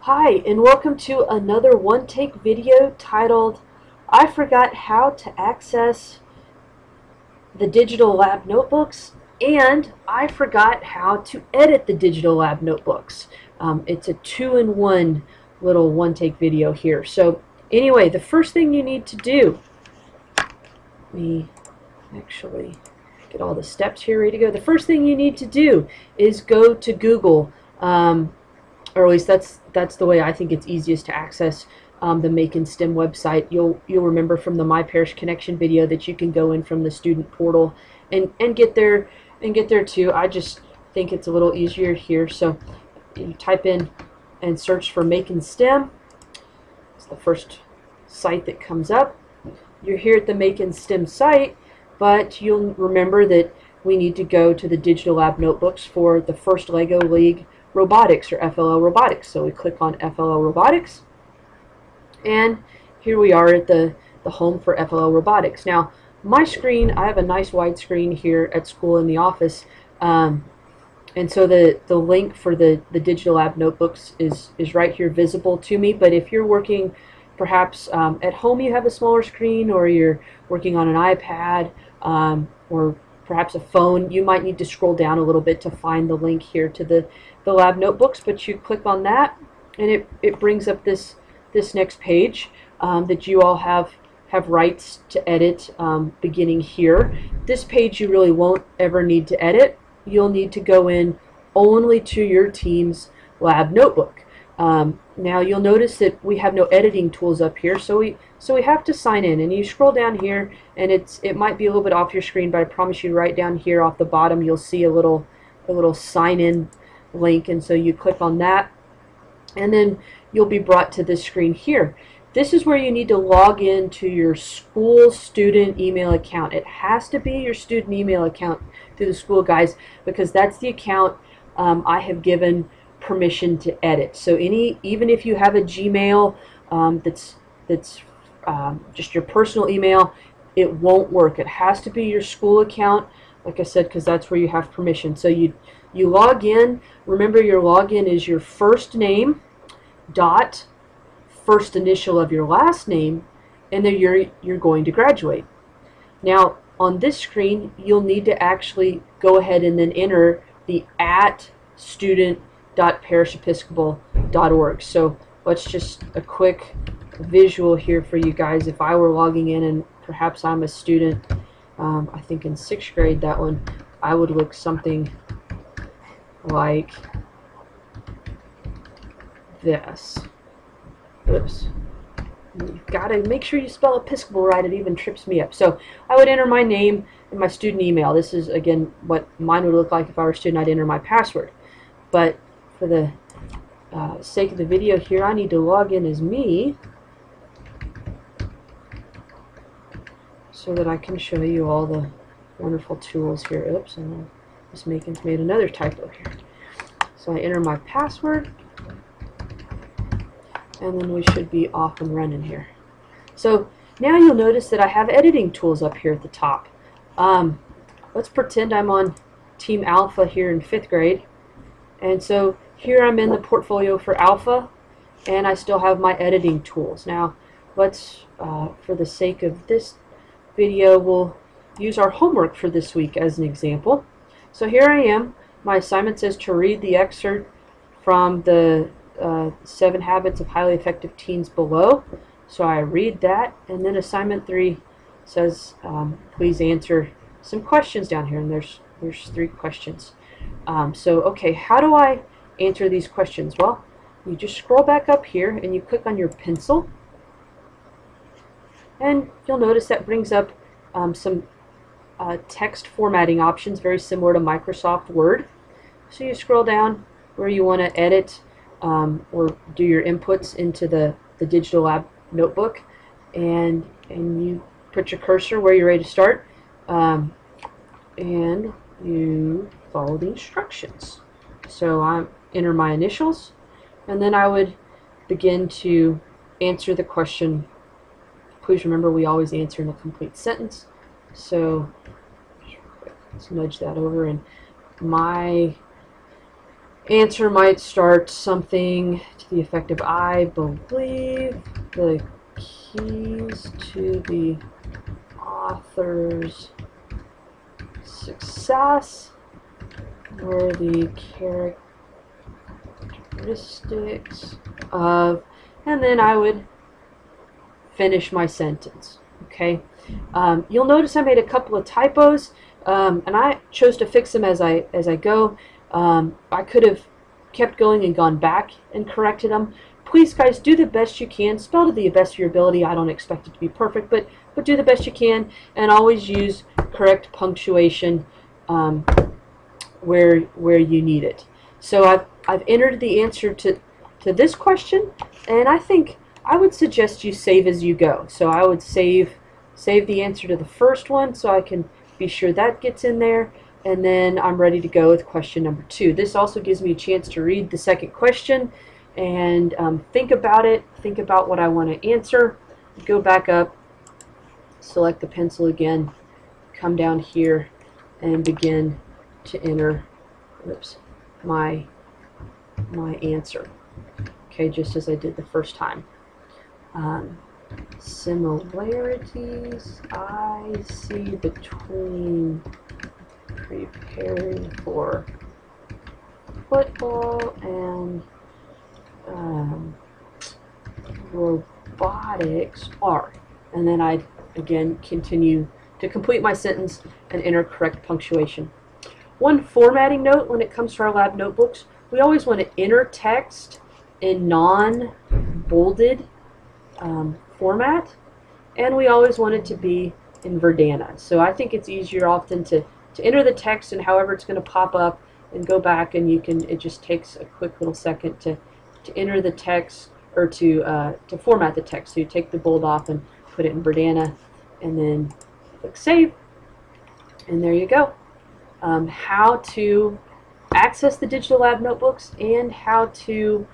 Hi, and welcome to another one-take video titled, I forgot how to access the Digital Lab notebooks, and I forgot how to edit the Digital Lab notebooks. It's a two-in-one little one-take video here. So anyway, the first thing you need to do, let me actually get all the steps here ready to go. The first thing you need to do is go to Google, or at least that's the way I think it's easiest to access the Macon STEM website. You'll remember from the My Parish Connection video that you can go in from the student portal and get there too. I just think it's a little easier here. So you type in and search for Macon STEM. It's the first site that comes up. You're here at the Macon STEM site, but you'll remember that we need to go to the Digital Lab notebooks for the first LEGO League Robotics, or FLL Robotics. So we click on FLL Robotics, and here we are at the home for FLL Robotics. Now my screen, I have a nice wide screen here at school in the office, and so the link for the Digital Lab notebooks is right here visible to me. But if you're working perhaps at home, you have a smaller screen, or you're working on an iPad, or perhaps a phone, you might need to scroll down a little bit to find the link here to the lab notebooks. But you click on that, and it brings up this next page that you all have rights to edit, beginning here. This page you really won't ever need to edit. You'll need to go in only to your team's lab notebook. Now you'll notice that we have no editing tools up here, so we have to sign in, and you scroll down here, and it might be a little bit off your screen, but I promise you right down here off the bottom you'll see a little sign in link, and so you click on that, and then you'll be brought to this screen here. This is where you need to log in to your school student email account. It has to be your student email account through the school, guys, because that's the account I have given permission to edit. So even if you have a Gmail that's just your personal email, it won't work. It has to be your school account, like I said, because that's where you have permission. So you log in. Remember, your login is your first name dot first initial of your last name, and then you're going to graduate. Now on this screen you'll need to actually go ahead and then enter the @student.parishepiscopal.org. So let's just a quick visual here for you guys. If I were logging in and perhaps I'm a student, I think in 6th grade, that one, I would look something like this. Oops. You've got to make sure you spell Episcopal right. It even trips me up. So I would enter my name and my student email. This is, again, what mine would look like if I were a student. I'd enter my password. But for the sake of the video here, I need to log in as me so that I can show you all the wonderful tools here. Oops, and Miss Macon's made another typo here. So I enter my password, and then we should be off and running here. So now you'll notice that I have editing tools up here at the top. Let's pretend I'm on Team Alpha here in 5th grade. And so here I'm in the portfolio for Alpha, and I still have my editing tools. Now let's, for the sake of this video, we'll use our homework for this week as an example. So here I am. My assignment says to read the excerpt from the 7 Habits of Highly Effective Teens below. So I read that, and then assignment 3 says please answer some questions down here, and there's 3 questions. So okay, how do I answer these questions? Well, you just scroll back up here and you click on your pencil, and you'll notice that brings up some text formatting options, very similar to Microsoft Word. So you scroll down where you want to edit or do your inputs into the Digital Lab notebook, and you put your cursor where you're ready to start, and you follow the instructions. So I enter my initials, and then I would begin to answer the question. Please remember, we always answer in a complete sentence. So let's nudge that over, and my answer might start something to the effect of, I believe the keys to the author's success were the characteristics of, and then I would finish my sentence. Okay. You'll notice I made a couple of typos, and I chose to fix them as I go. I could have kept going and gone back and corrected them. Please, guys, do the best you can. Spell to the best of your ability. I don't expect it to be perfect, but do the best you can, and always use correct punctuation where you need it. So I've entered the answer to this question, and I think I would suggest you save as you go. So I would save the answer to the first one so I can be sure that gets in there, and then I'm ready to go with question number 2. This also gives me a chance to read the second question and think about it, think about what I want to answer, go back up, select the pencil again, come down here, and begin to enter my answer. Okay, just as I did the first time. Similarities I see between preparing for football and robotics are. And then I'd again continue to complete my sentence and enter correct punctuation. One formatting note when it comes to our lab notebooks: we always want to enter text in non-bolded format, and we always want it to be in Verdana. So I think it's easier often to enter the text and however it's going to pop up, and go back, and it just takes a quick little second to enter the text, or to format the text. So you take the bold off and put it in Verdana, and then click save, and there you go. How to access the Digital Lab notebooks and how to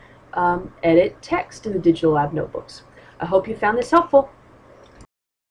edit text in the Digital Lab notebooks. I hope you found this helpful.